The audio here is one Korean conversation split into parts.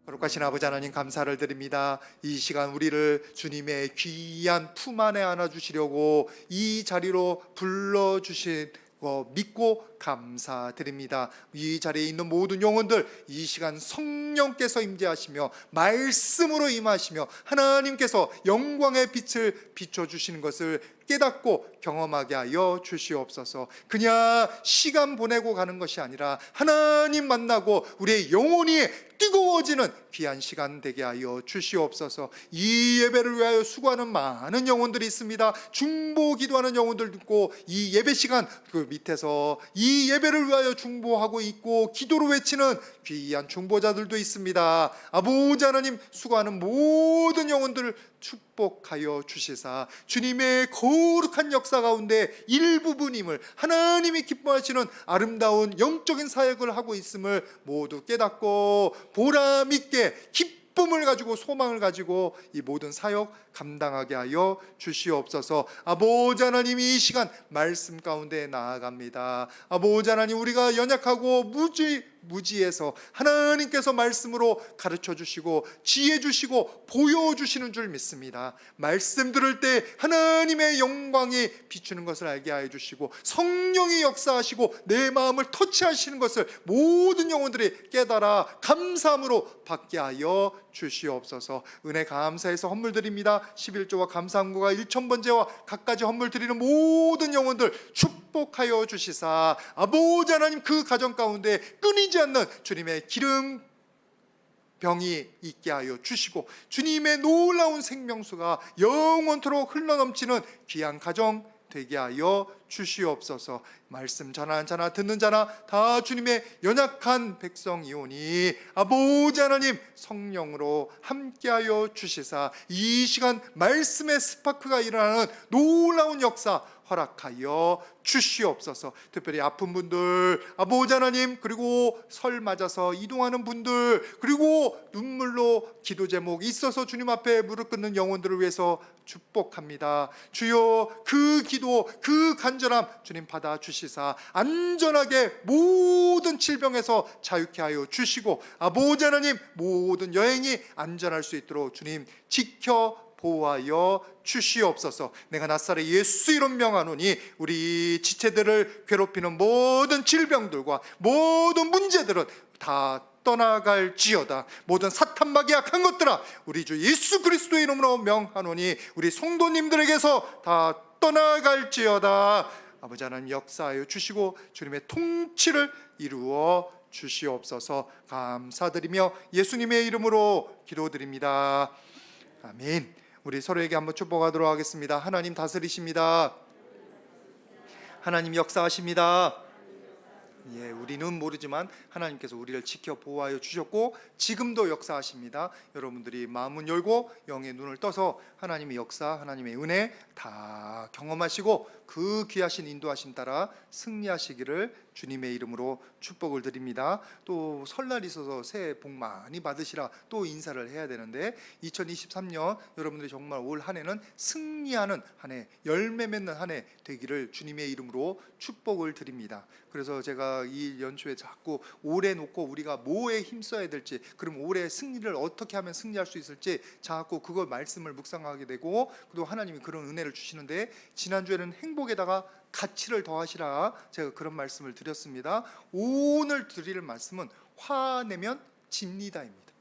거룩하신 아버지 하나님, 감사를 드립니다. 이 시간 우리를 주님의 귀한 품 안에 안아주시려고 이 자리로 불러주신 거 믿고 감사드립니다. 이 자리에 있는 모든 영혼들, 이 시간 성령께서 임재하시며 말씀으로 임하시며 하나님께서 영광의 빛을 비춰주시는 것을 깨닫고 경험하게 하여 주시옵소서. 그냥 시간 보내고 가는 것이 아니라 하나님 만나고 우리의 영혼이 뜨거워지는 귀한 시간 되게 하여 주시옵소서. 이 예배를 위하여 수고하는 많은 영혼들이 있습니다. 중보 기도하는 영혼들도 있고, 이 예배 시간 그 밑에서 이 예배를 위하여 중보하고 있고 기도로 외치는 귀한 중보자들도 있습니다. 아버지 하나님, 수고하는 모든 영혼들을 축복하여 주시사 주님의 거룩한 역사 가운데 일부분임을, 하나님이 기뻐하시는 아름다운 영적인 사역을 하고 있음을 모두 깨닫고 보람 있게 기쁨을 가지고 소망을 가지고 이 모든 사역 감당하게 하여 주시옵소서. 아버지 하나님, 이 시간 말씀 가운데 나아갑니다. 아버지 하나님, 우리가 연약하고 무지해서 하나님께서 말씀으로 가르쳐 주시고 지혜 주시고 보여주시는 줄 믿습니다. 말씀 들을 때 하나님의 영광이 비추는 것을 알게 하여 주시고 성령이 역사하시고 내 마음을 터치하시는 것을 모든 영혼들이 깨달아 감사함으로 받게 하여 주시옵소서. 은혜 감사해서 헌물 드립니다. 11조와 감사함과 1,000번제와 각가지 헌물 드리는 모든 영혼들 축복하여 주시사 아버지 하나님, 그 가정 가운데 끊이지 않는 주님의 기름 병이 있게 하여 주시고 주님의 놀라운 생명수가 영원토록 흘러넘치는 귀한 가정 되게 하여 주시옵소서. 말씀 전하는 자나 듣는 자나 다 주님의 연약한 백성이오니 아버지 하나님, 성령으로 함께하여 주시사 이 시간 말씀의 스파크가 일어나는 놀라운 역사 허락하여 주시옵소서. 특별히 아픈 분들, 아버지 하나님, 그리고 설 맞아서 이동하는 분들, 그리고 눈물로 기도 제목 있어서 주님 앞에 무릎 꿇는 영혼들을 위해서 축복합니다. 주여, 그 기도, 그 간절함 주님 받아 주시사 안전하게 모든 질병에서 자유케 하여 주시고 아버지 하나님, 모든 여행이 안전할 수 있도록 주님 지켜 보호하여 주시옵소서. 내가 낫사렛 예수 이름 명하노니 우리 지체들을 괴롭히는 모든 질병들과 모든 문제들은 다 떠나갈지어다. 모든 사탄마귀 악한 것들아, 우리 주 예수 그리스도의 이름으로 명하노니 우리 성도님들에게서 다 떠나갈지어다. 아버지 하나님, 역사하여 주시고 주님의 통치를 이루어 주시옵소서. 감사드리며 예수님의 이름으로 기도드립니다. 아멘. 우리 서로에게 한번 축복하도록 하겠습니다. 하나님 다스리십니다. 하나님 역사하십니다. 예, 우리는 모르지만 하나님께서 우리를 지켜 보호하여 주셨고 지금도 역사하십니다. 여러분들이 마음은 열고 영의 눈을 떠서 하나님의 역사, 하나님의 은혜 다 경험하시고 그 귀하신 인도하심 따라 승리하시기를 주님의 이름으로 축복을 드립니다. 또 설날이 있어서 새해 복 많이 받으시라 또 인사를 해야 되는데 2023년 여러분들이 정말 올 한 해는 승리하는 한 해, 열매 맺는 한 해 되기를 주님의 이름으로 축복을 드립니다. 그래서 제가 이 연초에 자꾸 올해 놓고 우리가 뭐에 힘써야 될지, 그럼 올해 승리를 어떻게 하면 승리할 수 있을지 자꾸 그걸 말씀을 묵상하게 되고, 또 하나님이 그런 은혜를 주시는데 지난주에는 행복에다가 가치를 더하시라 제가 그런 말씀을 드렸습니다. 오늘 드릴 말씀은 화내면 집니다입니다.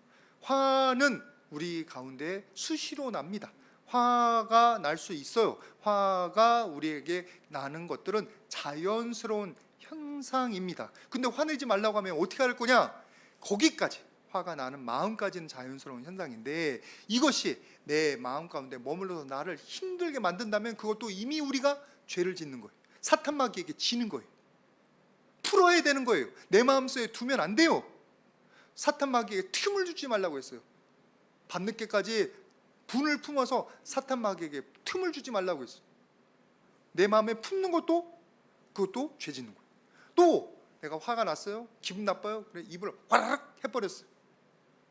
화는 우리 가운데 수시로 납니다. 화가 날 수 있어요. 화가 우리에게 나는 것들은 자연스러운 현상입니다. 근데 화내지 말라고 하면 어떻게 할 거냐? 거기까지, 화가 나는 마음까지는 자연스러운 현상인데 이것이 내 마음 가운데 머물러서 나를 힘들게 만든다면 그것도 이미 우리가 죄를 짓는 거예요. 사탄마귀에게 지는 거예요. 풀어야 되는 거예요. 내 마음속에 두면 안 돼요. 사탄마귀에게 틈을 주지 말라고 했어요. 밤늦게까지 분을 품어서 사탄마귀에게 틈을 주지 말라고 했어요. 내 마음에 품는 것도 그것도 죄 짓는 거예요. 또 내가 화가 났어요. 기분 나빠요. 그래 입을 와라락 해버렸어요.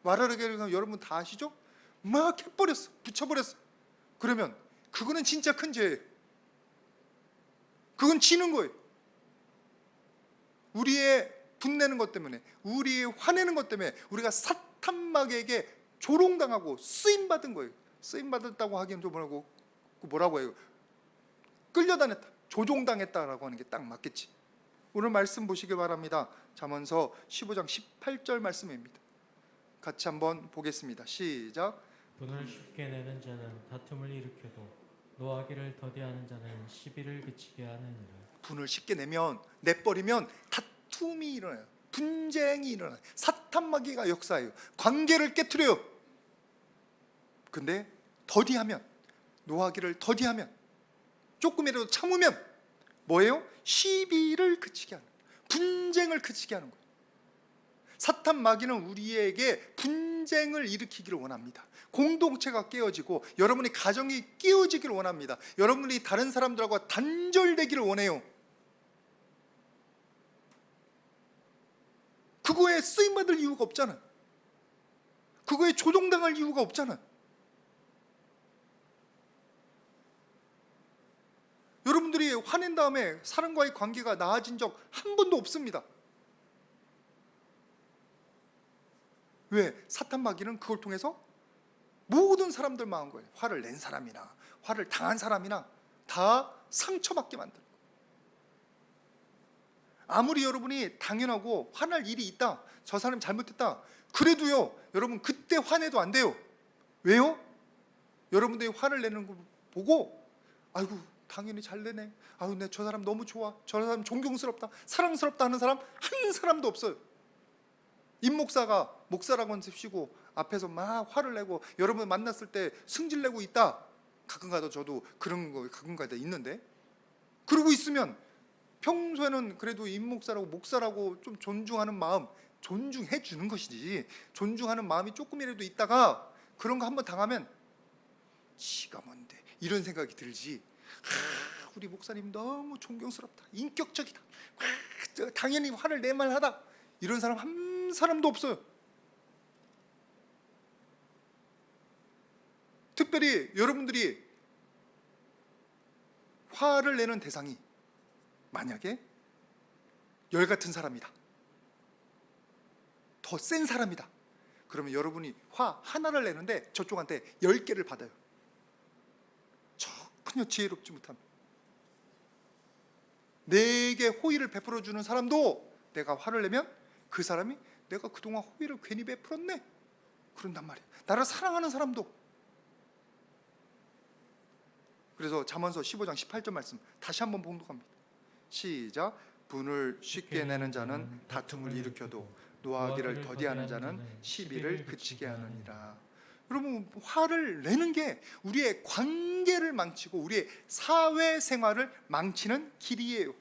와라락 해버리면 여러분 다 아시죠? 막 해버렸어. 붙여버렸어. 그러면 그거는 진짜 큰 죄예요. 그건 지는 거예요. 우리의 분내는 것 때문에, 우리의 화내는 것 때문에 우리가 사탄마귀에게 조롱당하고 쓰임받은 거예요. 쓰임받았다고 하기엔 좀 뭐라고 해요? 끌려다녔다, 조종당했다라고 하는 게 딱 맞겠지. 오늘 말씀 보시기 바랍니다. 잠언서 15장 18절 말씀입니다. 같이 한번 보겠습니다. 시작. 분을 쉽게 내는 자는 다툼을 일으켜도 노하기를 더디하는 자는 시비를 그치게 하느니라. 분을 쉽게 내버리면 다툼이 일어나요. 분쟁이 일어나요. 사탄마귀가 역사해요. 관계를 깨트려요. 근데 더디하면, 노하기를 더디하면, 조금이라도 참으면 뭐예요? 시비를 그치게 하는, 분쟁을 그치게 하는 거예요. 사탄마귀는 우리에게 분쟁을 일으키기를 원합니다. 공동체가 깨어지고 여러분의 가정이 깨어지기를 원합니다. 여러분이 다른 사람들하고 단절되기를 원해요. 그거에 쓰임받을 이유가 없잖아요. 그거에 조종당할 이유가 없잖아요. 여러분들이 화낸 다음에 사람과의 관계가 나아진 적 한 번도 없습니다. 왜? 사탄마귀는 그걸 통해서 모든 사람들 마음 거예요. 화를 낸 사람이나 화를 당한 사람이나 다 상처받게 만드는 거예요. 아무리 여러분이 당연하고 화날 일이 있다, 저 사람이 잘못했다, 그래도요, 여러분 그때 화내도 안 돼요. 왜요? 여러분들이 화를 내는 거 보고 아이고 당연히 잘 내네, 아유 내 저 사람 너무 좋아, 저 사람 존경스럽다, 사랑스럽다 하는 사람 한 사람도 없어요. 임 목사가 목사라고 하시고 앞에서 막 화를 내고 여러분 만났을 때 승질내고 있다, 가끔가다 저도 그런 거 가끔가다 있는데, 그러고 있으면 평소에는 그래도 임 목사라고 목사라고 좀 존중하는 마음, 존중해 주는 것이지, 존중하는 마음이 조금이라도 있다가 그런 거 한번 당하면 지가 뭔데 이런 생각이 들지, 우리 목사님 너무 존경스럽다, 인격적이다, 당연히 화를 내만하다, 이런 사람 한 사람도 없어요. 특별히 여러분들이 화를 내는 대상이 만약에 열 같은 사람이다, 더 센 사람이다, 그러면 여러분이 화 하나를 내는데 저쪽한테 10개를 받아요. 전혀 지혜롭지 못함. 내게 호의를 베풀어주는 사람도 내가 화를 내면 그 사람이 내가 그동안 호의를 괜히 베풀었네 그런단 말이에요. 나를 사랑하는 사람도. 그래서 잠언서 15장 18절 말씀 다시 한번 봉독합니다. 시작. 분을 쉽게 내는 자는 다툼을 일으켜도 노하기를 더디하는 자는 시비를 그치게 하느니라. 여러분, 화를 내는 게 우리의 관계를 망치고 우리의 사회생활을 망치는 길이에요.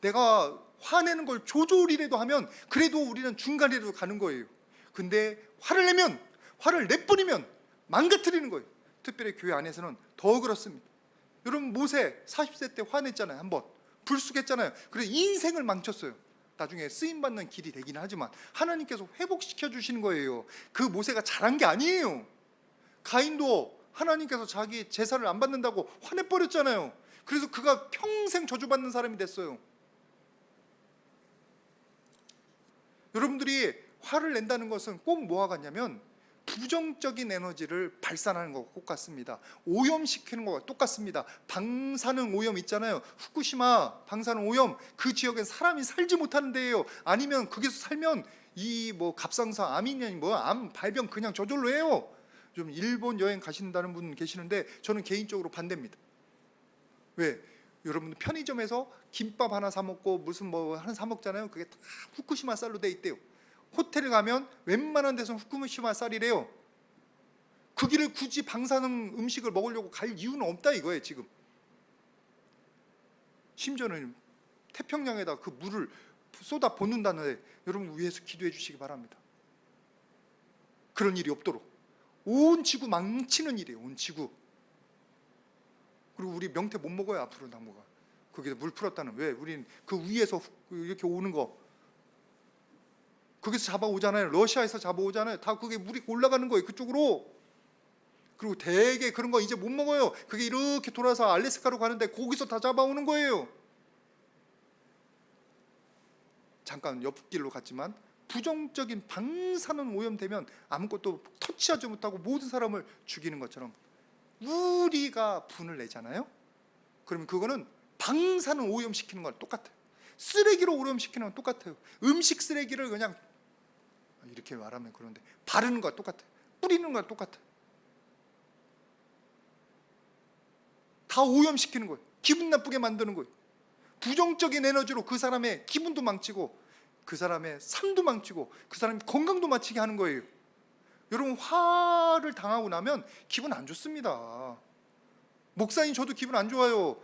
내가 화내는 걸 조절이라도 하면 그래도 우리는 중간이라도 가는 거예요. 근데 화를 내면, 화를 내버리면 망가뜨리는 거예요. 특별히 교회 안에서는 더 그렇습니다. 여러분, 모세 40세 때 화냈잖아요. 한번 불쑥했잖아요. 그래서 인생을 망쳤어요. 나중에 쓰임받는 길이 되긴 하지만 하나님께서 회복시켜 주시는 거예요. 그 모세가 잘한 게 아니에요. 가인도 하나님께서 자기 제사를 안 받는다고 화내버렸잖아요. 그래서 그가 평생 저주받는 사람이 됐어요. 여러분들이 화를 낸다는 것은 꼭 뭐와 같냐면 부정적인 에너지를 발산하는 것과 똑같습니다. 오염시키는 것과 똑같습니다. 방사능 오염 있잖아요. 후쿠시마 방사능 오염, 그 지역엔 사람이 살지 못하는 데예요. 아니면 거기서 살면 이 뭐 갑상선 암이냐 암 발병 그냥 저절로 해요. 좀 일본 여행 가신다는 분 계시는데 저는 개인적으로 반대입니다. 왜? 여러분 편의점에서 김밥 하나 사 먹고 무슨 뭐 하나 사 먹잖아요. 그게 다 후쿠시마 쌀로 돼 있대요. 호텔에 가면 웬만한 데서는 후쿠시마 쌀이래요. 그 길을 굳이 방사능 음식을 먹으려고 갈 이유는 없다 이거예요. 지금 심지어는 태평양에다 그 물을 쏟아 붓는다는데 여러분 위에서 기도해 주시기 바랍니다. 그런 일이 없도록. 온 지구 망치는 일이에요. 온 지구. 그리고 우리 명태 못 먹어요. 앞으로 나무가 거기서 물 풀었다는. 왜? 우린 그 위에서 이렇게 오는 거 거기서 잡아오잖아요. 러시아에서 잡아오잖아요. 다 그게 물이 올라가는 거예요. 그쪽으로. 그리고 대개 그런 거 이제 못 먹어요. 그게 이렇게 돌아서 알래스카로 가는데 거기서 다 잡아오는 거예요. 잠깐 옆길로 갔지만 부정적인 방사능 오염되면 아무것도 터치하지 못하고 모든 사람을 죽이는 것처럼 우리가 분을 내잖아요. 그러면 그거는 방사능 오염시키는 거랑 똑같아요. 쓰레기로 오염시키는 건 똑같아요. 음식 쓰레기를 그냥 이렇게 말하면 그런데 바르는 거와 똑같아요. 뿌리는 거와 똑같아요. 다 오염시키는 거예요. 기분 나쁘게 만드는 거예요. 부정적인 에너지로 그 사람의 기분도 망치고 그 사람의 삶도 망치고 그 사람의 건강도 망치게 하는 거예요. 여러분, 화를 당하고 나면 기분 안 좋습니다. 목사님, 저도 기분 안 좋아요.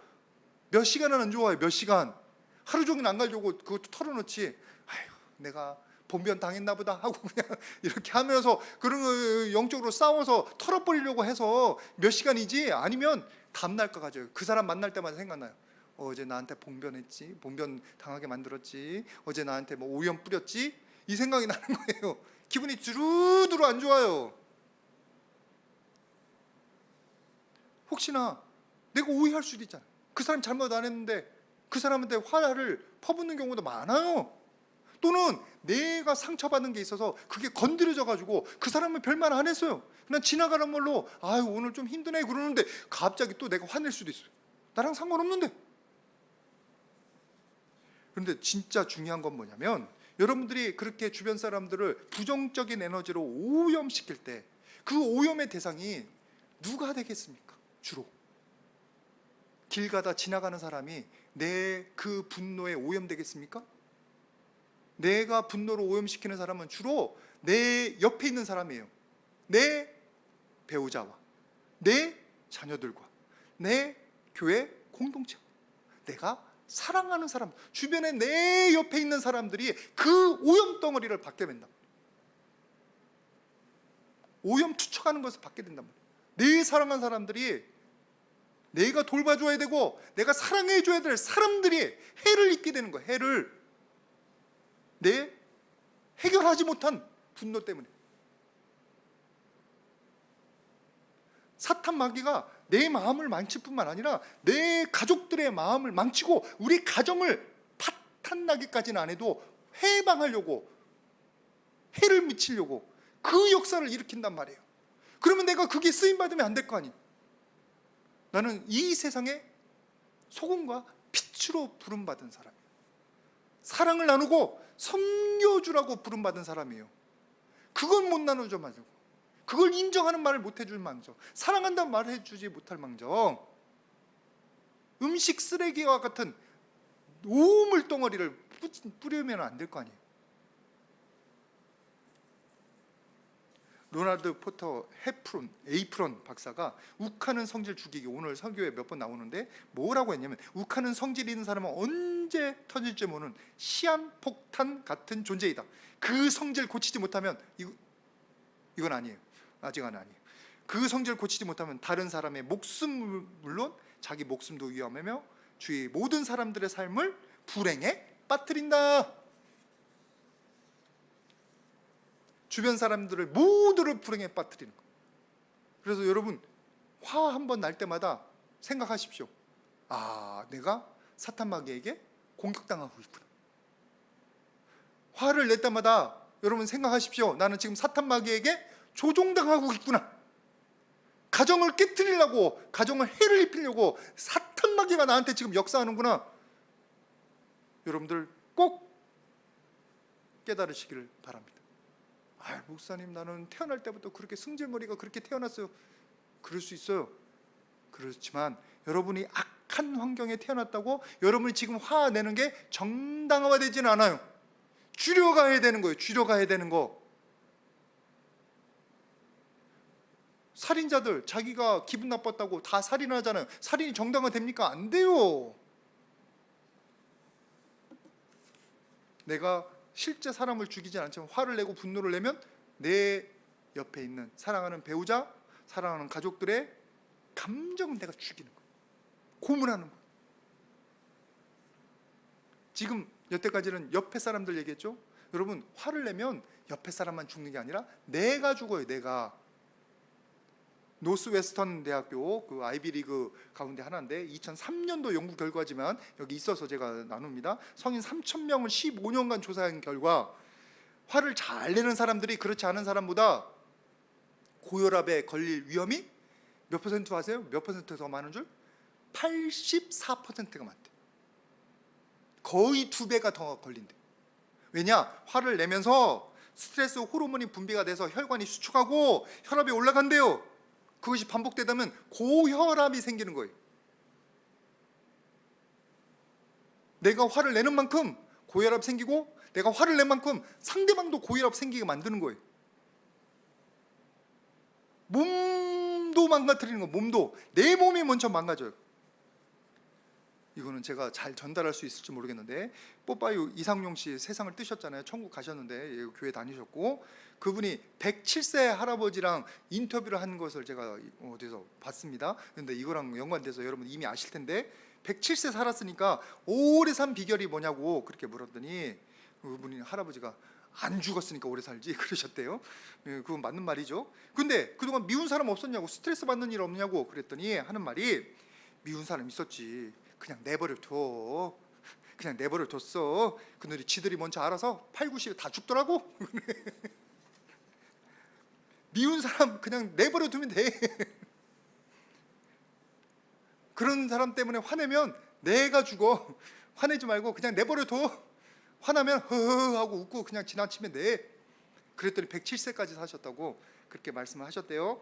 몇 시간은 안 좋아요. 몇 시간. 하루 종일 안 가려고 그것도 털어놓지. 아휴, 내가 본변 당했나 보다 하고 그냥 이렇게 하면서 그런 거 영적으로 싸워서 털어버리려고 해서 몇 시간이지, 아니면 다음날 거 가져요. 그 사람 만날 때마다 생각나요. 어제 나한테 봉변했지, 봉변 당하게 만들었지, 어제 나한테 뭐 오염 뿌렸지, 이 생각이 나는 거예요. 기분이 두루두루 안 좋아요. 혹시나 내가 오해할 수도 있잖아요. 그 사람 잘못 안 했는데 그 사람한테 화를 퍼붓는 경우도 많아요. 또는 내가 상처받은 게 있어서 그게 건드려져 가지고 그 사람은 별말 안 했어요. 그냥 지나가는 말로 아유 오늘 좀 힘드네 그러는데 갑자기 또 내가 화낼 수도 있어요. 나랑 상관없는데. 그런데 진짜 중요한 건 뭐냐면, 여러분들이 그렇게 주변 사람들을 부정적인 에너지로 오염시킬 때 그 오염의 대상이 누가 되겠습니까? 주로 길 가다 지나가는 사람이 내 그 분노에 오염되겠습니까? 내가 분노로 오염시키는 사람은 주로 내 옆에 있는 사람이에요. 내 배우자와 내 자녀들과 내 교회 공동체, 내가 사랑하는 사람, 주변에 내 옆에 있는 사람들이 그 오염 덩어리를 받게 된다. 오염 투척하는 것을 받게 된단 말이에요. 내 사랑하는 사람들이, 내가 돌봐줘야 되고 내가 사랑해줘야 될 사람들이 해를 입게 되는 거예요. 해를. 내 해결하지 못한 분노 때문에. 사탄 마귀가 내 마음을 망칠 뿐만 아니라 내 가족들의 마음을 망치고 우리 가정을 파탄나기까지는 안 해도 해방하려고, 해를 미치려고 그 역사를 일으킨단 말이에요. 그러면 내가 그게 쓰임받으면 안 될 거 아니에요. 나는 이 세상에 소금과 빛으로 부름받은 사람이에요. 사랑을 나누고 섬겨주라고 부름받은 사람이에요. 그건 못 나눠줘 말고, 그걸 인정하는 말을 못 해줄 망정, 사랑한다는 말을 해주지 못할 망정, 음식 쓰레기와 같은 오물 덩어리를 뿌리면 안 될 거 아니에요. 로널드 포터 에이프론 박사가 욱하는 성질 죽이기, 오늘 설교에 몇 번 나오는데 뭐라고 했냐면, 욱하는 성질 있는 사람은 언제 터질지 모르는 시한폭탄 같은 존재이다. 그 성질 고치지 못하면 이건 아니에요. 아직은 아니에요. 그 성질 고치지 못하면 다른 사람의 목숨, 물론 자기 목숨도 위험하며 주위 모든 사람들의 삶을 불행에 빠뜨린다. 주변 사람들을 모두를 불행에 빠뜨리는 거예요. 그래서 여러분, 화 한 번 날 때마다 생각하십시오. 아, 내가 사탄 마귀에게 공격당하고 있구나. 화를 낼 때마다 여러분 생각하십시오. 나는 지금 사탄 마귀에게 조종당하고 있구나. 가정을 깨트리려고, 가정을 해를 입히려고 사탄 마귀가 나한테 지금 역사하는구나. 여러분들 꼭 깨달으시기를 바랍니다. 아, 목사님, 나는 태어날 때부터 그렇게 승질머리가 그렇게 태어났어요. 그럴 수 있어요. 그렇지만 여러분이 악한 환경에 태어났다고 여러분이 지금 화내는 게 정당화되지는 않아요. 줄여가야 되는 거예요. 줄여가야 되는 거. 살인자들 자기가 기분 나빴다고 다 살인하잖아요. 살인이 정당화됩니까? 안 돼요. 내가 실제 사람을 죽이진 않지만 화를 내고 분노를 내면 내 옆에 있는 사랑하는 배우자, 사랑하는 가족들의 감정을 내가 죽이는 거예요. 고문하는 거예요. 지금 여태까지는 옆에 사람들 얘기했죠. 여러분, 화를 내면 옆에 사람만 죽는 게 아니라 내가 죽어요. 내가. 노스웨스턴 대학교 그 아이비리그 가운데 하나인데 2003년도 연구 결과지만 여기 있어서 제가 나눕니다. 성인 3,000명을 15년간 조사한 결과 화를 잘 내는 사람들이 그렇지 않은 사람보다 고혈압에 걸릴 위험이 몇 퍼센트 아세요? 몇 퍼센트 더 많은 줄? 84%가 많대. 거의 2배가 더 걸린대. 왜냐? 화를 내면서 스트레스 호르몬이 분비가 돼서 혈관이 수축하고 혈압이 올라간대요. 그것이 반복되다 보면 고혈압이 생기는 거예요. 내가 화를 내는 만큼 고혈압 생기고, 내가 화를 낸 만큼 상대방도 고혈압 생기게 만드는 거예요. 몸도 망가뜨리는 거. 몸도. 내 몸이 먼저 망가져요. 이거는 제가 잘 전달할 수 있을지 모르겠는데, 뽀빠이 이상용 씨 세상을 뜨셨잖아요. 천국 가셨는데 교회 다니셨고, 그분이 107세 할아버지랑 인터뷰를 한 것을 제가 어디서 봤습니다. 그런데 이거랑 연관돼서 여러분 이미 아실 텐데, 107세 살았으니까 오래 산 비결이 뭐냐고 그렇게 물었더니, 그분이 할아버지가 안 죽었으니까 오래 살지 그러셨대요. 그건 맞는 말이죠. 근데 그동안 미운 사람 없었냐고, 스트레스 받는 일 없냐고 그랬더니 하는 말이, 미운 사람 있었지. 그냥 내버려둬. 그냥 내버려뒀어. 그들이 지들이 먼저 알아서 8, 90에 다 죽더라고. 미운 사람 그냥 내버려두면 돼. 그런 사람 때문에 화내면 내가 죽어. 화내지 말고 그냥 내버려둬. 화나면 허허 하고 웃고 그냥 지나치면 돼. 그랬더니 107세까지 사셨다고 그렇게 말씀을 하셨대요.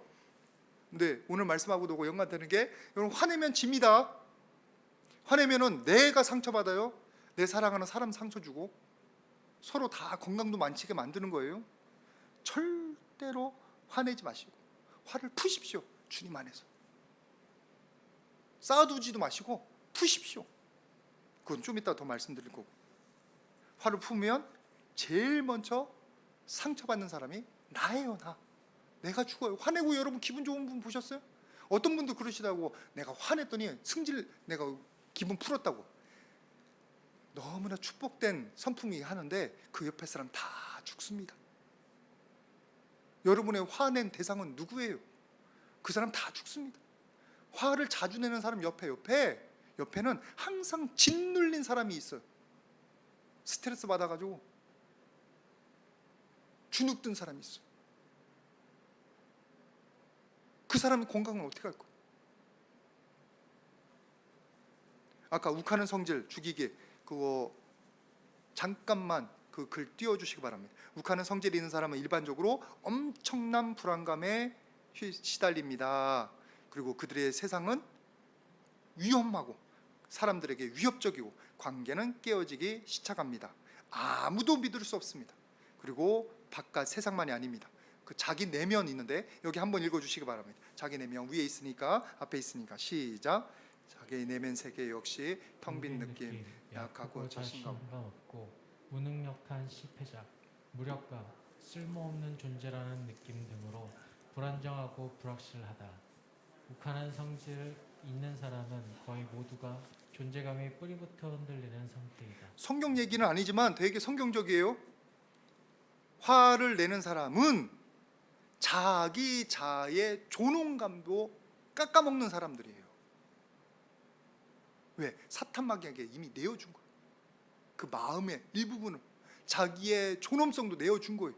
근데 오늘 말씀하고도 연관되는 게, 여러분 화내면 집니다. 화내면은 내가 상처받아요. 내 사랑하는 사람 상처 주고 서로 다 건강도 망치게 만드는 거예요. 절대로 화내지 마시고 화를 푸십시오. 주님 안에서 쌓아두지도 마시고 푸십시오. 그건 좀 이따 더 말씀드릴 거고. 화를 품으면 제일 먼저 상처받는 사람이 나예요. 내가 죽어요. 화내고 여러분 기분 좋은 분 보셨어요? 어떤 분도 그러시다고, 내가 화냈더니 내가 기분 풀었다고. 너무나 축복된 선풍이 하는데 그 옆에 사람 다 죽습니다. 여러분의 화낸 대상은 누구예요? 그 사람 다 죽습니다. 화를 자주 내는 사람 옆에는 항상 짓눌린 사람이 있어요. 스트레스 받아가지고 주눅 든 사람이 있어요. 그 사람의 건강은 어떻게 할 거예요? 아까 욱하는 성질 죽이기, 그거 잠깐만 그 글 띄워주시기 바랍니다. 욱하는 성질이 있는 사람은 일반적으로 엄청난 불안감에 시달립니다. 그리고 그들의 세상은 위험하고 사람들에게 위협적이고 관계는 깨어지기 시작합니다. 아무도 믿을 수 없습니다. 그리고 바깥 세상만이 아닙니다. 그 자기 내면 있는데, 여기 한번 읽어주시기 바랍니다. 자기 내면 위에 있으니까, 앞에 있으니까 시작. 자기 내면 세계 역시 텅 빈 느낌, 약하고 자신감 없고 무능력한 실패자, 무력감, 쓸모없는 존재라는 느낌 등으로 불안정하고 불확실하다. 욱하는 성질 있는 사람은 거의 모두가 존재감이 뿌리부터 흔들리는 상태이다. 성경 얘기는 아니지만 되게 성경적이에요. 화를 내는 사람은 자기 자의 존엄감도 깎아먹는 사람들이에요. 왜? 사탄 마귀에게 이미 내어준 거예요. 그 마음의 일부분을, 자기의 존엄성도 내어준 거예요.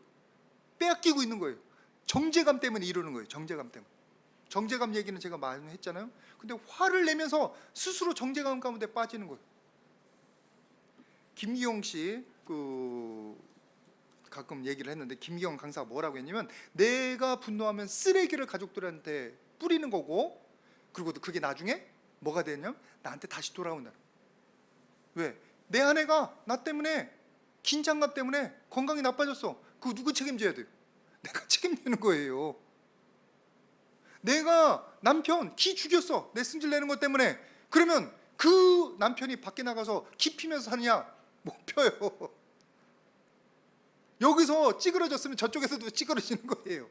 빼앗기고 있는 거예요. 정죄감 때문에 이러는 거예요. 정죄감 때문에. 정죄감 얘기는 제가 많이 했잖아요. 근데 화를 내면서 스스로 정죄감 가운데 빠지는 거예요. 김기영 씨 가끔 얘기를 했는데, 김기영 강사가 뭐라고 했냐면, 내가 분노하면 쓰레기를 가족들한테 뿌리는 거고, 그리고 그게 나중에 뭐가 되냐면 나한테 다시 돌아온다. 왜? 내 아내가 나 때문에, 긴장감 때문에 건강이 나빠졌어. 그거 누구 책임져야 돼요? 내가 책임지는 거예요. 내가 남편 기 죽였어. 내 승질 내는 것 때문에. 그러면 그 남편이 밖에 나가서 기 피면서 사느냐? 못 펴요. 여기서 찌그러졌으면 저쪽에서도 찌그러지는 거예요.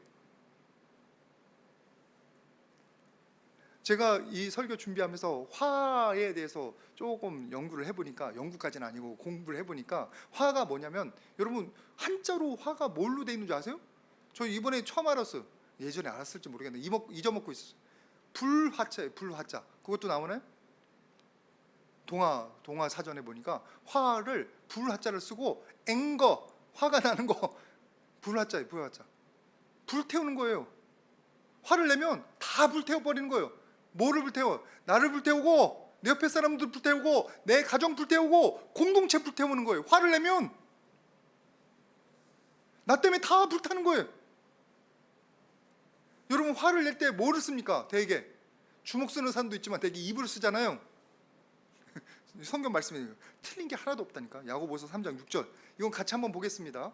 제가 이 설교 준비하면서 화에 대해서 조금 연구를 해보니까, 연구까지는 아니고 공부를 해보니까, 화가 뭐냐면, 여러분 한자로 화가 뭘로 돼 있는 줄 아세요? 저 이번에 처음 알았어요. 예전에 알았을지 모르겠는데 잊어먹고 있었어요. 불화자예요. 불화자. 그것도 나오네. 동화 사전에 보니까 화를 불화자를 쓰고 앵거, 화가 나는 거, 불화자예요. 불화자. 불태우는 거예요. 화를 내면 다 불태워버리는 거예요. 뭐를 불태워? 나를 불태우고, 내 옆에 사람들 불태우고, 내 가정 불태우고, 공동체 불태우는 거예요. 화를 내면 나 때문에 다 불타는 거예요. 여러분, 화를 낼 때 뭐를 씁니까? 대개 주먹 쓰는 사람도 있지만 대개 입을 쓰잖아요. 성경 말씀에 틀린 게 하나도 없다니까. 야고보서 3장 6절. 이건 같이 한번 보겠습니다.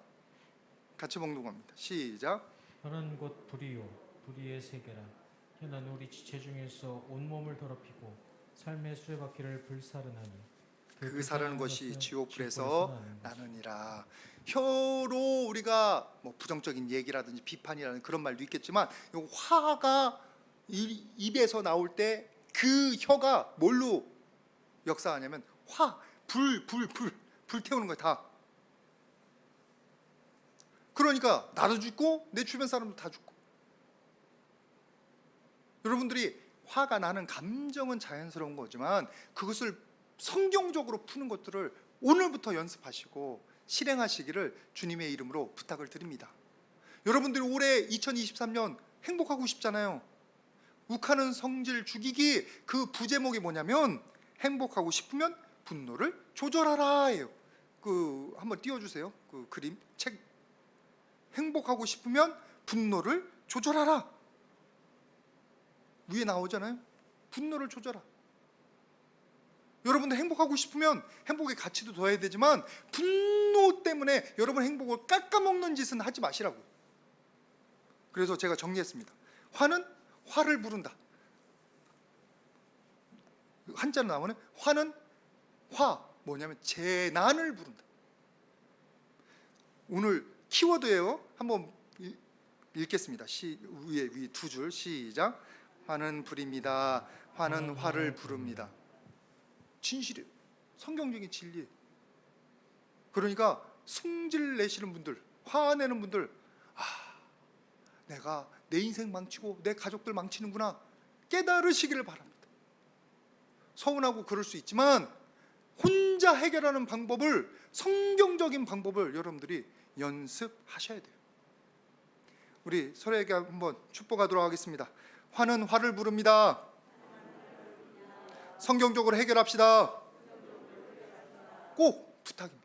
같이 봉독합니다. 시작. 너는 곧 불이요 불의의 세계라. 혀는 우리 지체 중에서 온몸을 더럽히고 삶의 수레바퀴를 불사르나니 그 사르는 것이 지옥불에서 나느니라. 혀로 우리가 뭐 부정적인 얘기라든지 비판이라는 그런 말도 있겠지만, 이 화가 입에서 나올 때 그 혀가 뭘로 역사하냐면 불 태우는 거야. 다. 그러니까 나도 죽고 내 주변 사람도 다 죽고. 여러분들이 화가 나는 감정은 자연스러운 거지만 그것을 성경적으로 푸는 것들을 오늘부터 연습하시고 실행하시기를 주님의 이름으로 부탁을 드립니다. 여러분들이 올해 2023년 행복하고 싶잖아요. 욱하는 성질 죽이기, 그 부제목이 뭐냐면 행복하고 싶으면 분노를 조절하라예요. 그 한번 띄워주세요. 그 그림 책. 행복하고 싶으면 분노를 조절하라. 위에 나오잖아요. 분노를 조절하라. 여러분들 행복하고 싶으면 행복의 가치도 더해야 되지만 분노 때문에 여러분 행복을 깎아먹는 짓은 하지 마시라고. 그래서 제가 정리했습니다. 화는 화를 부른다. 한자로 나오는 화는 뭐냐면 재난을 부른다. 오늘 키워드예요. 한번 읽겠습니다. 위에 두 줄. 시작. 화는 불입니다. 화는 화를 부릅니다. 진실이에요. 성경적인 진리예요. 그러니까 승질 내시는 분들, 화내는 분들, 내가 내 인생 망치고 내 가족들 망치는구나 깨달으시기를 바랍니다. 서운하고 그럴 수 있지만 혼자 해결하는 방법을, 성경적인 방법을 여러분들이 연습하셔야 돼요. 우리 서로에게 한번 축복하도록 하겠습니다. 화는 화를 부릅니다. 성경적으로 해결합시다. 꼭 부탁입니다.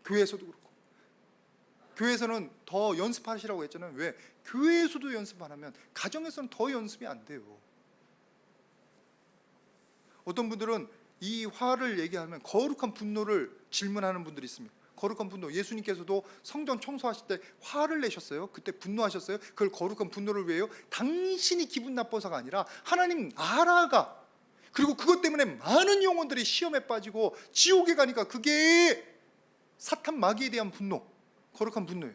교회에서도 그렇고. 교회에서는 더 연습하시라고 했잖아요. 왜? 교회에서도 연습 안 하면 가정에서는 더 연습이 안 돼요. 어떤 분들은 이 화를 얘기하면 거룩한 분노를 질문하는 분들이 있습니다. 거룩한 분노. 예수님께서도 성전 청소하실 때 화를 내셨어요. 그때 분노하셨어요. 그걸 거룩한 분노를 왜요? 당신이 기분 나빠서가 아니라 하나님 나라가, 그리고 그것 때문에 많은 영혼들이 시험에 빠지고 지옥에 가니까 그게 사탄 마귀에 대한 분노, 거룩한 분노예요.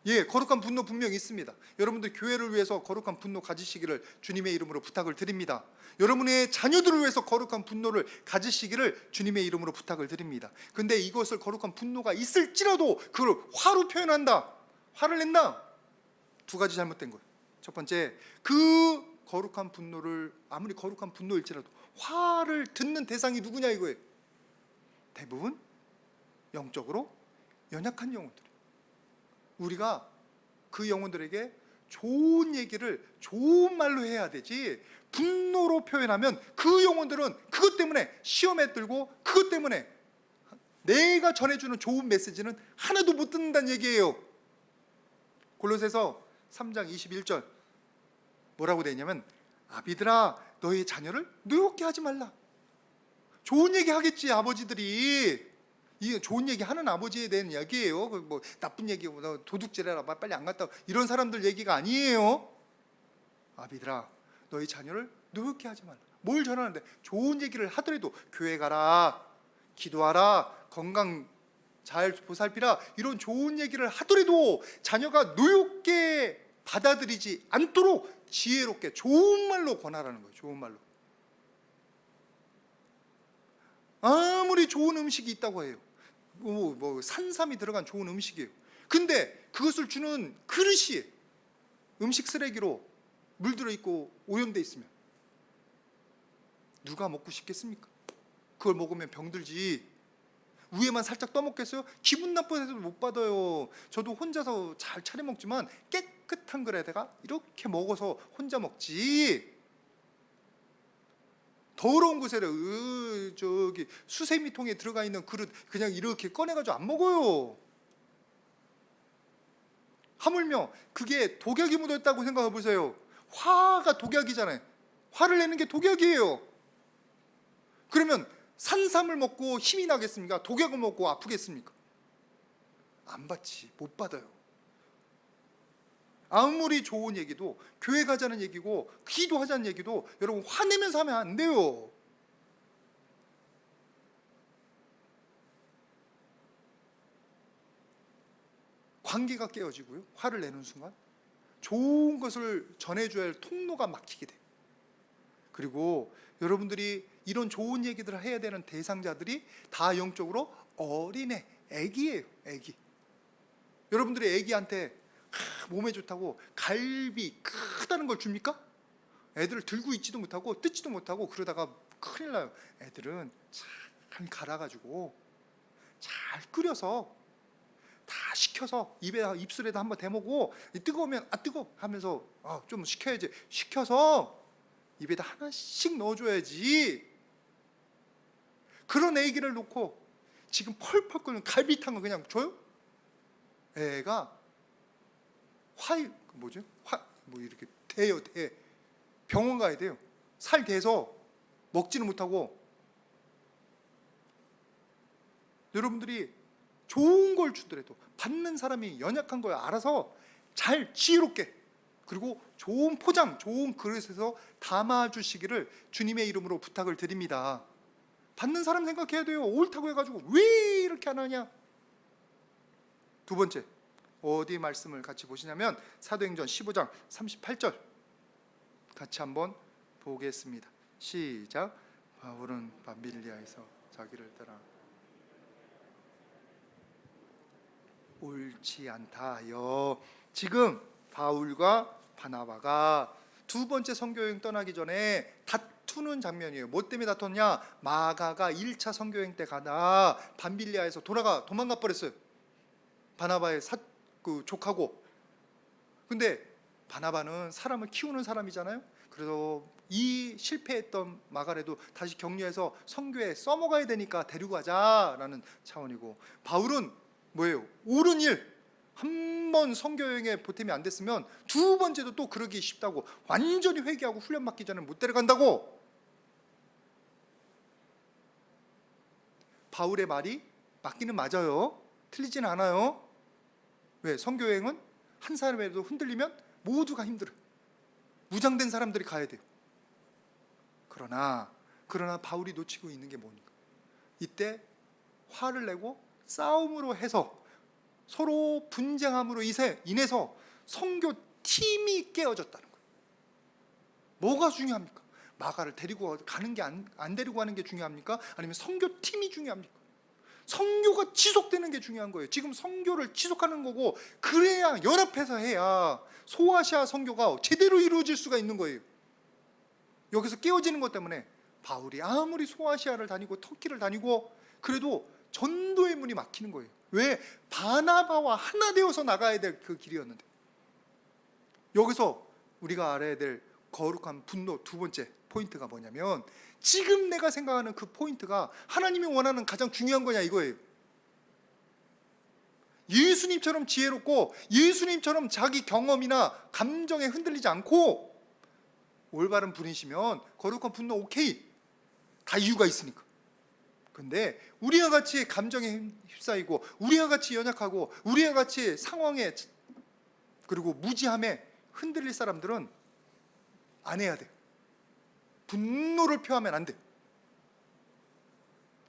예, 거룩한 분노 분명히 있습니다. 여러분들 교회를 위해서 거룩한 분노 가지시기를 주님의 이름으로 부탁을 드립니다. 여러분의 자녀들을 위해서 거룩한 분노를 가지시기를 주님의 이름으로 부탁을 드립니다. 근데 이것을 거룩한 분노가 있을지라도 그걸 화로 표현한다, 화를 낸다, 두 가지 잘못된 거예요. 첫 번째, 그 거룩한 분노를 아무리 거룩한 분노일지라도 화를 듣는 대상이 누구냐 이거예요. 대부분 영적으로 연약한 영혼들. 우리가 그 영혼들에게 좋은 얘기를 좋은 말로 해야 되지, 분노로 표현하면 그 영혼들은 그것 때문에 시험에 들고 그것 때문에 내가 전해주는 좋은 메시지는 하나도 못 듣는다는 얘기예요. 골로새서 3장 21절 뭐라고 되어 있냐면, 아비들아 너희 자녀를 노엽게 하지 말라. 좋은 얘기 하겠지 아버지들이. 이 좋은 얘기 하는 아버지에 대한 이야기예요. 뭐 나쁜 얘기, 도둑질해라, 빨리 안 갔다, 이런 사람들 얘기가 아니에요. 아비들아 너희 자녀를 노엽게 하지 말라. 뭘 전하는데? 좋은 얘기를 하더라도 교회 가라, 기도하라, 건강 잘 보살피라, 이런 좋은 얘기를 하더라도 자녀가 노엽게 받아들이지 않도록 지혜롭게 좋은 말로 권하라는 거예요. 좋은 말로. 아무리 좋은 음식이 있다고 해요. 뭐 산삼이 들어간 좋은 음식이에요. 근데 그것을 주는 그릇이 음식 쓰레기로 물들어 있고 오염돼 있으면 누가 먹고 싶겠습니까? 그걸 먹으면 병들지. 위에만 살짝 떠먹겠어요? 기분 나빠서 못 받아요. 저도 혼자서 잘 차려 먹지만 깨끗한 그릇에다가 이렇게 먹어서 혼자 먹지. 더러운 곳에 저기 수세미통에 들어가 있는 그릇 그냥 이렇게 꺼내가지고 안 먹어요. 하물며 그게 독약이 묻었다고 생각해 보세요. 화가 독약이잖아요. 화를 내는 게 독약이에요. 그러면 산삼을 먹고 힘이 나겠습니까? 독약을 먹고 아프겠습니까? 안 받지, 못 받아요. 아무리 좋은 얘기도, 교회 가자는 얘기고 기도하자는 얘기도 여러분 화내면서 하면 안 돼요. 관계가 깨어지고요. 화를 내는 순간 좋은 것을 전해줘야 할 통로가 막히게 돼요. 그리고 여러분들이 이런 좋은 얘기들을 해야 되는 대상자들이 다 영적으로 어린애, 애기예요. 애기. 여러분들이 애기한테 몸에 좋다고 갈비 크다는 걸 줍니까? 애들을 들고 있지도 못하고 뜯지도 못하고 그러다가 큰일 나요. 애들은 잘 갈아가지고 잘 끓여서 다 식혀서 입술에다 한번 대먹고 뜨거우면 뜨거 하면서 좀 식혀야지. 식혀서 입에다 하나씩 넣어줘야지. 그런 애기를 놓고 지금 펄펄 끓는 갈비탕을 그냥 줘요? 애가 이렇게 돼요. 병원 가야 돼요. 살 돼서 먹지는 못하고. 여러분들이 좋은 걸 주더라도 받는 사람이 연약한 걸 알아서 잘 지혜롭게 그리고 좋은 포장, 좋은 그릇에서 담아주시기를 주님의 이름으로 부탁을 드립니다. 받는 사람 생각해야 돼요. 옳다고 해가지고 왜 이렇게 안 하냐. 두 번째, 어디 말씀을 같이 보시냐면 사도행전 15장 38절 같이 한번 보겠습니다. 시작. 바울은 밤빌리아에서 자기를 따라 옳지 않다 하여. 지금 바울과 바나바가 두 번째 선교여행 떠나기 전에 다투는 장면이에요. 뭐 때문에 다퉜냐? 마가가 1차 선교여행 때 가다 밤빌리아에서 도망가 버렸어요. 바나바의 족하고. 근데 바나바는 사람을 키우는 사람이잖아요. 그래서 이 실패했던 마가라도 다시 격려해서 선교에 써먹어야 되니까 데리고 가자라는 차원이고, 바울은 뭐예요? 옳은 일. 한 번 선교 여행에 보탬이 안 됐으면 두 번째도 또 그러기 쉽다고 완전히 회개하고 훈련 받기 전에 못 데려간다고. 바울의 말이 맞기는 맞아요. 틀리진 않아요. 왜? 선교 여행은 한 사람이라도 흔들리면 모두가 힘들어요. 무장된 사람들이 가야 돼요. 그러나 바울이 놓치고 있는 게 뭡니까? 이때 화를 내고 싸움으로 해서 서로 분쟁함으로 인해서 선교 팀이 깨어졌다는 거예요. 뭐가 중요합니까? 마가를 데리고 가는 게 안 데리고 가는 게 중요합니까? 아니면 선교 팀이 중요합니까? 선교가 지속되는 게 중요한 거예요. 지금 선교를 지속하는 거고, 그래야 연합해서 해야 소아시아 선교가 제대로 이루어질 수가 있는 거예요. 여기서 깨어지는 것 때문에 바울이 아무리 소아시아를 다니고 터키를 다니고 그래도 전도의 문이 막히는 거예요. 왜? 바나바와 하나 되어서 나가야 될 그 길이었는데. 여기서 우리가 알아야 될 거룩한 분노 두 번째 포인트가 뭐냐면, 지금 내가 생각하는 그 포인트가 하나님이 원하는 가장 중요한 거냐 이거예요. 예수님처럼 지혜롭고 예수님처럼 자기 경험이나 감정에 흔들리지 않고 올바른 분이시면 거룩한 분노 오케이. 다 이유가 있으니까. 근데 우리와 같이 감정에 휩싸이고 우리와 같이 연약하고 우리와 같이 상황에 그리고 무지함에 흔들릴 사람들은 안 해야 돼요. 분노를 표하면 안 돼요.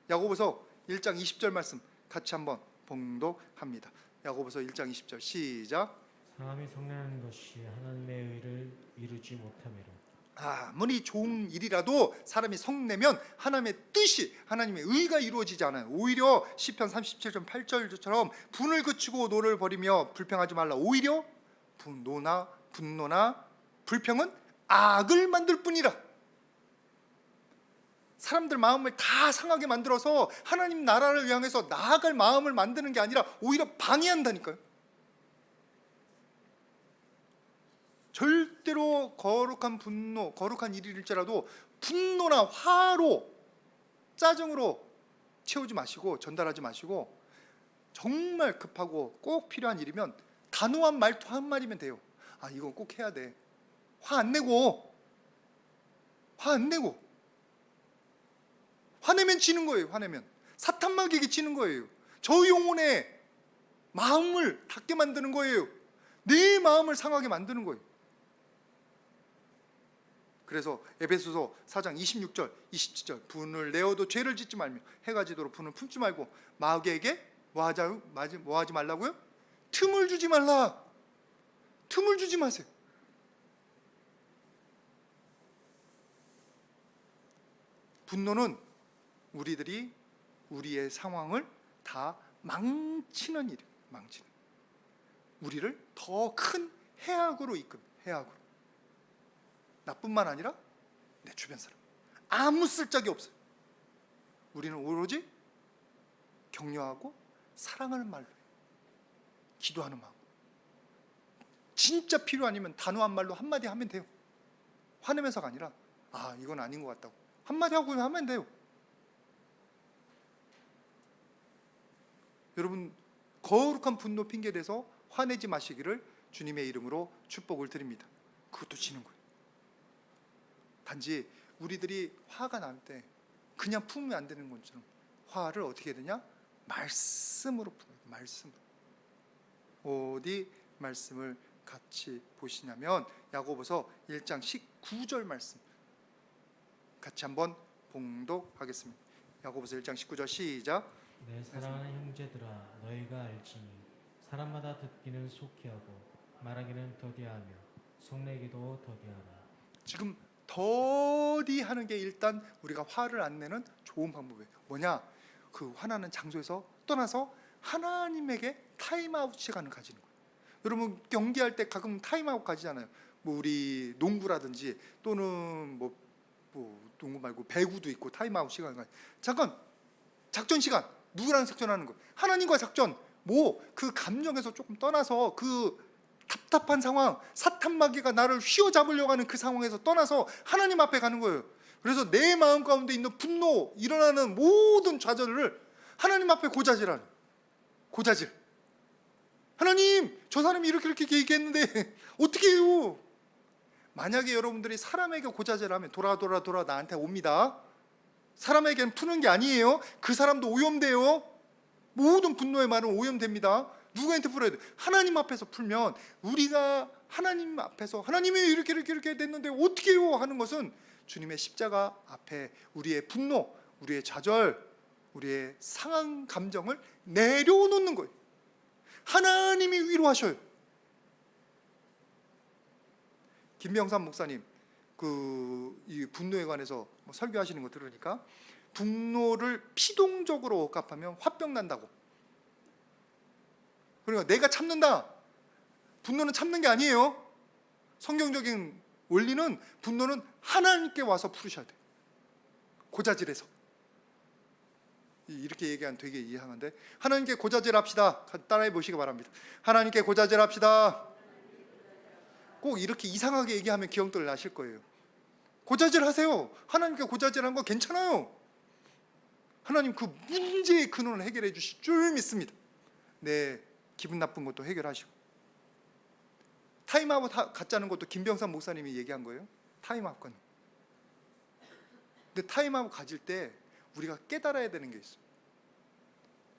야고보서 1장 20절 말씀 같이 한번 봉독합니다. 야고보서 1장 20절 시작. 사람이 성내는 것이 하나님의 의를 이루지 못하므로. 아무리 좋은 일이라도 사람이 성내면 하나님의 뜻이, 하나님의 의가 이루어지지 않아요. 오히려 시편 37편 8절처럼 분을 그치고 노를 버리며 불평하지 말라. 오히려 분노나 불평은 악을 만들 뿐이라. 사람들 마음을 다 상하게 만들어서 하나님 나라를 향해서 나아갈 마음을 만드는 게 아니라 오히려 방해한다니까요. 절대로 거룩한 분노, 거룩한 일일지라도 분노나 화로, 짜증으로 채우지 마시고 전달하지 마시고, 정말 급하고 꼭 필요한 일이면 단호한 말투 한마디면 돼요. 아, 이건 꼭 해야 돼. 화 안 내고, 화내면 지는 거예요. 화내면 사탄마귀에게 지는 거예요. 저 영혼의 마음을 닫게 만드는 거예요. 내 마음을 상하게 만드는 거예요. 그래서 에베소서 4장 26절 27절 분을 내어도 죄를 짓지 말며 해가 지도록 분을 품지 말고 마귀에게 뭐 하지 말라고요? 틈을 주지 말라. 틈을 주지 마세요. 분노는 우리들이 우리의 상황을 다 망치는 일이에요. 망치는. 우리를 더 큰 해악으로 이끕니다. 해악으로. 나뿐만 아니라 내 주변 사람. 아무 쓸데기 없어요. 우리는 오로지 격려하고 사랑하는 말로 해요. 기도하는 마음. 진짜 필요 아니면 단호한 말로 한마디 하면 돼요. 화내면서가 아니라 아, 이건 아닌 것 같다고 한마디 하고 하면 돼요. 여러분, 거룩한 분노 핑계대서 화내지 마시기를 주님의 이름으로 축복을 드립니다. 그것도 지는 거예요. 단지 우리들이 화가 날 때 그냥 품으면 안 되는 것처럼 화를 어떻게 해야 되냐? 말씀으로 풀어야 돼요. 말씀으로. 어디 말씀을 같이 보시냐면 야고보서 1장 19절 말씀 같이 한번 봉독하겠습니다. 야고보서 1장 19절 시작. 내 사랑하는 형제들아, 너희가 알지니 사람마다 듣기는 속히 하고 말하기는 더디하며 성내기도 더디하라. 지금 더디하는 게 일단 우리가 화를 안 내는 좋은 방법이에요. 뭐냐? 그 화나는 장소에서 떠나서 하나님에게 타임아웃 시간을 가지는 거예요. 여러분, 경기할 때 가끔 타임아웃 가지잖아요. 뭐 우리 농구라든지 또는 뭐 농구 말고 배구도 있고 타임아웃 시간을 가지고, 잠깐 작전 시간, 누구랑 작전하는 거? 하나님과 작전. 뭐 그 감정에서 조금 떠나서 그 답답한 상황, 사탄마귀가 나를 휘어잡으려고 하는 그 상황에서 떠나서 하나님 앞에 가는 거예요. 그래서 내 마음 가운데 있는 분노, 일어나는 모든 좌절을 하나님 앞에 고자질하는, 고자질. 하나님, 저 사람이 이렇게 얘기했는데 어떻게 해요? 만약에 여러분들이 사람에게 고자질하면 돌아 나한테 옵니다. 사람에게는 푸는 게 아니에요. 그 사람도 오염돼요. 모든 분노의 말은 오염됩니다. 누구한테 풀어야 돼? 하나님 앞에서 풀면, 우리가 하나님 앞에서 하나님이 이렇게 됐는데 어떻게 해요? 하는 것은 주님의 십자가 앞에 우리의 분노, 우리의 좌절, 우리의 상한 감정을 내려놓는 거예요. 하나님이 위로하셔요. 김병삼 목사님 이 분노에 관해서 설교하시는 거 들으니까 분노를 피동적으로 억압하면 화병 난다고. 그러니까 내가 참는다. 분노는 참는 게 아니에요. 성경적인 원리는 분노는 하나님께 와서 풀으셔야 돼요. 고자질해서. 이렇게 얘기하면 되게 이해하는데, 하나님께 고자질합시다. 따라해 보시기 바랍니다. 하나님께 고자질합시다. 꼭 이렇게 이상하게 얘기하면 기억들 나실 거예요. 고자질하세요. 하나님께 고자질한 거 괜찮아요. 하나님 그 문제의 근원을 해결해 주실 줄 믿습니다. 네, 기분 나쁜 것도 해결하시고. 타임아웃 갖자는 것도 김병삼 목사님이 얘기한 거예요. 타임아웃 건. 근데 타임아웃 가질 때 우리가 깨달아야 되는 게 있어요.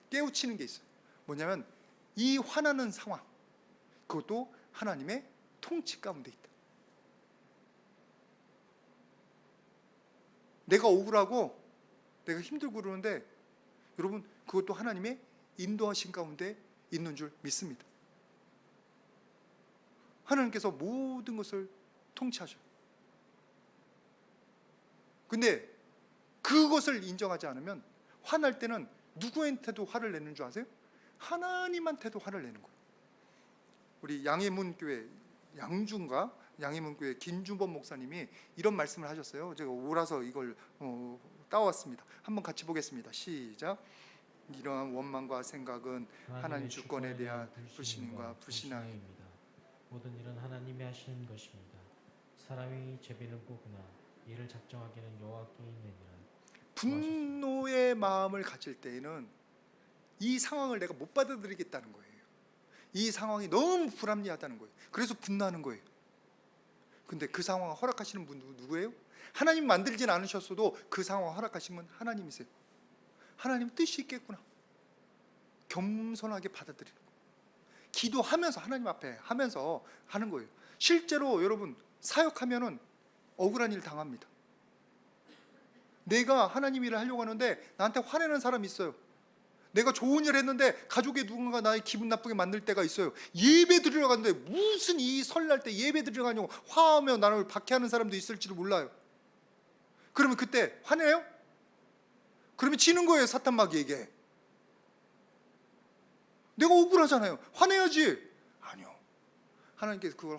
깨우치는 게 있어요. 뭐냐면 이 화나는 상황, 그것도 하나님의 통치 가운데 있다. 내가 억울하고 내가 힘들고 그러는데 여러분, 그것도 하나님의 인도하신 가운데 있는 줄 믿습니다. 하나님께서 모든 것을 통치하셔요. 근데 그것을 인정하지 않으면 화날 때는 누구한테도 화를 내는 줄 아세요? 하나님한테도 화를 내는 거예요. 우리 양해문교회 양해문교회 김준범 목사님이 이런 말씀을 하셨어요. 제가 오라서 이걸 따왔습니다. 한번 같이 보겠습니다. 시작. 이러한 원망과 생각은 하나님 주권에 대한 불신과 불신앙입니다. 모든 일은 하나님이 하시는 것입니다. 사람이 제비를 뽑으나 이를 작정하기는 여호와께 있느니라. 분노의 마음을 가질 때에는 이 상황을 내가 못 받아들이겠다는 거예요. 이 상황이 너무 불합리하다는 거예요. 그래서 분노하는 거예요. 근데 그 상황을 허락하시는 분 누구예요? 하나님 만들진 않으셨어도 그 상황을 허락하신 분 하나님이세요. 하나님 뜻이 있겠구나. 겸손하게 받아들이는 거예요. 기도하면서 하나님 앞에 하면서 하는 거예요. 실제로 여러분 사역하면은 억울한 일 당합니다. 내가 하나님 일을 하려고 하는데 나한테 화내는 사람이 있어요. 내가 좋은 일 했는데 가족의 누군가 나의 기분 나쁘게 만들 때가 있어요. 예배 드리러 갔는데 무슨 이 설날 때 예배 드리러 가냐고 화하며 나를 박해하는 사람도 있을지도 몰라요. 그러면 그때 화내요? 그러면 지는 거예요. 사탄 마귀에게. 내가 억울하잖아요. 화내야지. 아니요. 하나님께서 그걸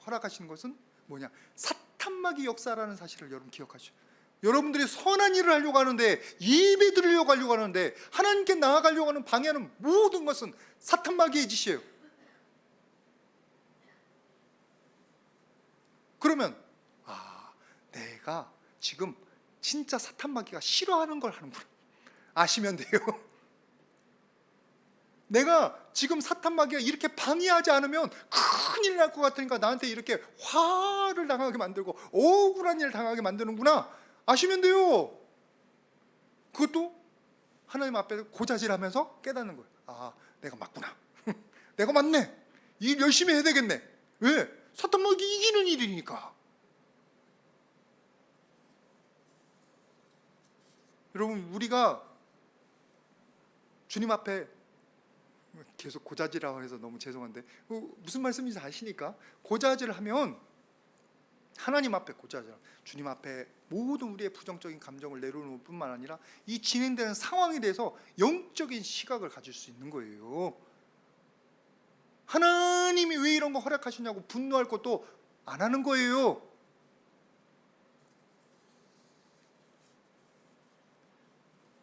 허락하시는 것은 뭐냐? 사탄 마귀 역사라는 사실을 여러분 기억하시죠. 여러분들이 선한 일을 하려고 하는데, 예배 드리려고 하려고 하는데, 하나님께 나아가려고 하는 방해하는 모든 것은 사탄 마귀의 짓이에요. 그러면 내가 지금 진짜 사탄 마귀가 싫어하는 걸 하는구나 아시면 돼요. 내가 지금 사탄 마귀가 이렇게 방해하지 않으면 큰일 날 것 같으니까 나한테 이렇게 화를 당하게 만들고 억울한 일을 당하게 만드는구나 아시면 돼요. 그것도 하나님 앞에 고자질하면서 깨닫는 거예요. 내가 맞구나. 내가 맞네. 일 열심히 해야 되겠네. 왜? 사탄 마귀 이기는 일이니까. 여러분 우리가 주님 앞에 계속 고자질이라고 해서 너무 죄송한데 무슨 말씀인지 아시니까 고자질을 하면 하나님 앞에 고자질, 주님 앞에 모든 우리의 부정적인 감정을 내려놓을 뿐만 아니라 이 진행되는 상황에 대해서 영적인 시각을 가질 수 있는 거예요. 하나님이 왜 이런 거 허락하시냐고 분노할 것도 안 하는 거예요.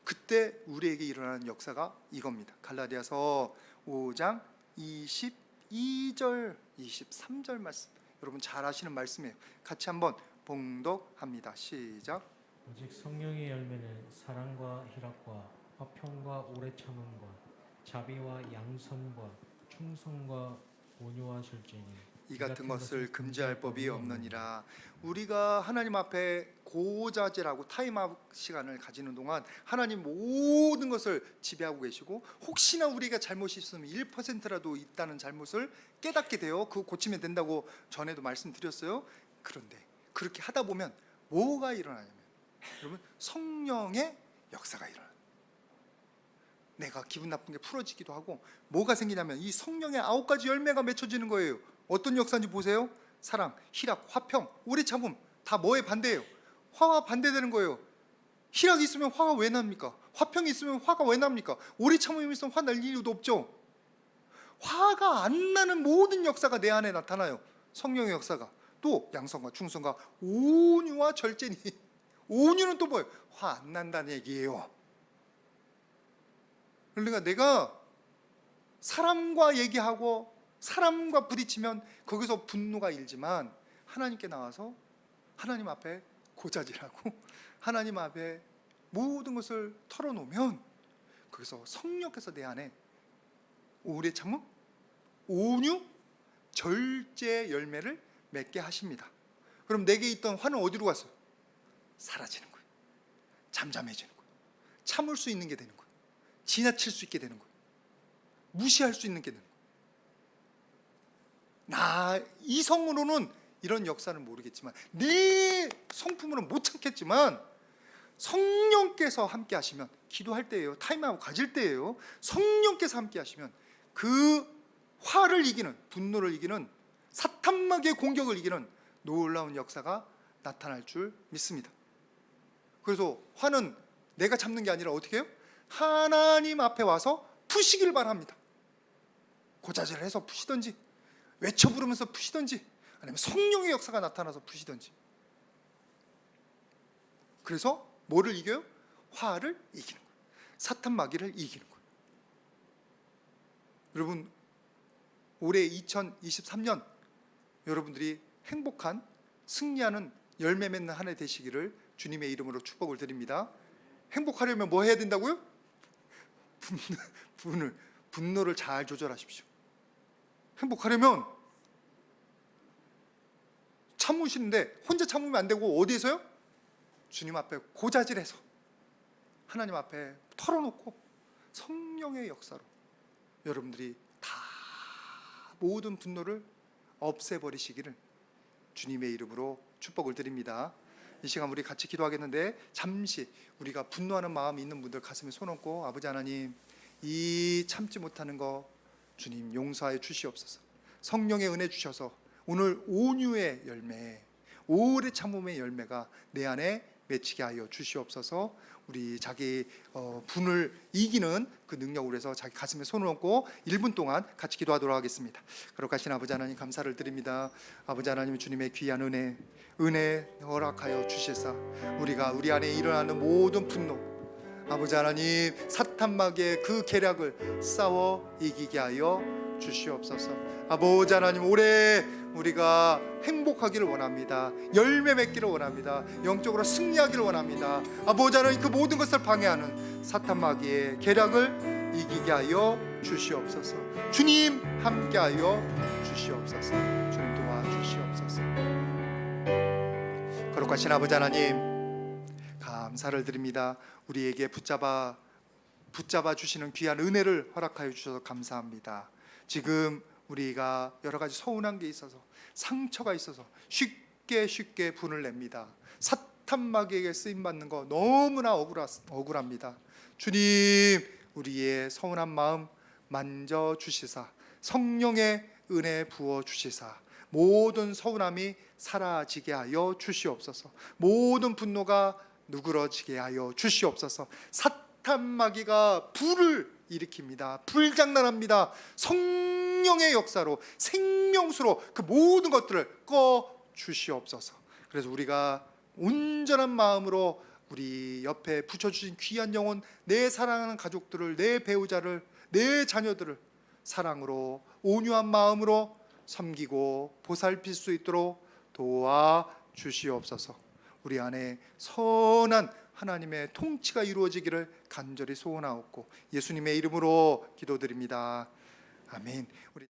그때 우리에게 일어나는 역사가 이겁니다. 갈라디아서 5장 22절 23절 말씀, 여러분 잘 아시는 말씀이에요. 같이 한번 봉독합니다. 시작. 오직 성령의 열매는 사랑과 희락과 화평과 오래 참음과 자비와 양선과 충성과 온유와 절제니 이 같은 것을 금지할 법이 없느니라. 우리가 하나님 앞에 고자질하고 타임아웃 시간을 가지는 동안 하나님 모든 것을 지배하고 계시고, 혹시나 우리가 잘못이 있으면 1%라도 있다는 잘못을 깨닫게 돼요. 그거 고치면 된다고 전에도 말씀드렸어요. 그런데 그렇게 하다 보면 뭐가 일어나냐면 여러분 성령의 역사가 일어나요. 내가 기분 나쁜 게 풀어지기도 하고, 뭐가 생기냐면 이 성령의 9가지 열매가 맺혀지는 거예요. 어떤 역사인지 보세요. 사랑, 희락, 화평, 오래 참음, 다 뭐에 반대예요? 화와 반대되는 거예요. 희락이 있으면 화가 왜 납니까? 화평이 있으면 화가 왜 납니까? 오래 참음이 있으면 화 날 이유도 없죠. 화가 안 나는 모든 역사가 내 안에 나타나요. 성령의 역사가. 또 양성과 충성과 온유와 절제니. 온유는 또 뭐예요? 화 안 난다는 얘기예요. 그러니까 내가 사람과 얘기하고 사람과 부딪히면 거기서 분노가 일지만, 하나님께 나와서 하나님 앞에 고자질하고 하나님 앞에 모든 것을 털어놓으면 거기서 성령께서 내 안에 오래 참음, 온유, 절제 열매를 맺게 하십니다. 그럼 내게 있던 화는 어디로 갔어요? 사라지는 거예요. 잠잠해지는 거예요. 참을 수 있는 게 되는 거예요. 지나칠 수 있게 되는 거예요. 무시할 수 있는 게 되는 거예요. 나 이성으로는 이런 역사는 모르겠지만, 내 성품으로는 못 참겠지만, 성령께서 함께 하시면, 기도할 때예요, 타임아웃 가질 때예요, 성령께서 함께 하시면 그 화를 이기는, 분노를 이기는, 사탄 마귀의 공격을 이기는 놀라운 역사가 나타날 줄 믿습니다. 그래서 화는 내가 참는 게 아니라 어떻게 해요? 하나님 앞에 와서 푸시길 바랍니다. 고자질을 해서 푸시든지, 외쳐 부르면서 푸시든지, 아니면 성령의 역사가 나타나서 푸시든지. 그래서 뭐를 이겨요? 화를 이기는 거예요. 사탄 마귀를 이기는 거예요. 여러분, 올해 2023년 여러분들이 행복한 승리하는 열매 맺는 한 해 되시기를 주님의 이름으로 축복을 드립니다. 행복하려면 뭐 해야 된다고요? 분노를 잘 조절하십시오. 행복하려면 참으시는데 혼자 참으면 안 되고 어디에서요? 주님 앞에 고자질해서 하나님 앞에 털어놓고 성령의 역사로 여러분들이 다 모든 분노를 없애버리시기를 주님의 이름으로 축복을 드립니다. 이 시간 우리 같이 기도하겠는데 잠시 우리가 분노하는 마음이 있는 분들 가슴에 손 얹고 아버지 하나님, 이 참지 못하는 거 주님 용서하여 주시옵소서. 성령의 은혜 주셔서 오늘 온유의 열매, 오래 참음의 열매가 내 안에 맺히게 하여 주시옵소서. 우리 자기 분을 이기는 그 능력으로 해서 자기 가슴에 손을 얹고 1분 동안 같이 기도하도록 하겠습니다. 거룩하신 아버지 하나님, 감사를 드립니다. 아버지 하나님, 주님의 귀한 은혜 허락하여 주시사 우리가 우리 안에 일어나는 모든 분노, 아버지 하나님, 사탄 마귀의 그 계략을 싸워 이기게 하여 주시옵소서. 아버지 하나님, 올해 우리가 행복하기를 원합니다. 열매 맺기를 원합니다. 영적으로 승리하기를 원합니다. 아버지 하나님, 그 모든 것을 방해하는 사탄 마귀의 계략을 이기게 하여 주시옵소서. 주님 함께하여 주시옵소서. 주님 도와주시옵소서. 거룩하신 아버지 하나님, 감사를 드립니다. 우리에게 붙잡아 주시는 귀한 은혜를 허락하여 주셔서 감사합니다. 지금 우리가 여러 가지 서운한 게 있어서, 상처가 있어서 쉽게 분을 냅니다. 사탄 마귀에게 쓰임 받는 거 너무나 억울합니다. 주님, 우리의 서운한 마음 만져 주시사 성령의 은혜 부어 주시사 모든 서운함이 사라지게 하여 주시옵소서. 모든 분노가 누그러지게 하여 주시옵소서. 사탄 마귀가 불을 일으킵니다. 불장난합니다. 성령의 역사로, 생명수로 그 모든 것들을 꺼 주시옵소서. 그래서 우리가 온전한 마음으로 우리 옆에 붙여주신 귀한 영혼, 내 사랑하는 가족들을, 내 배우자를, 내 자녀들을 사랑으로, 온유한 마음으로 섬기고 보살필 수 있도록 도와주시옵소서. 우리 안에 선한 하나님의 통치가 이루어지기를 간절히 소원하옵고 예수님의 이름으로 기도드립니다. 아멘. 우리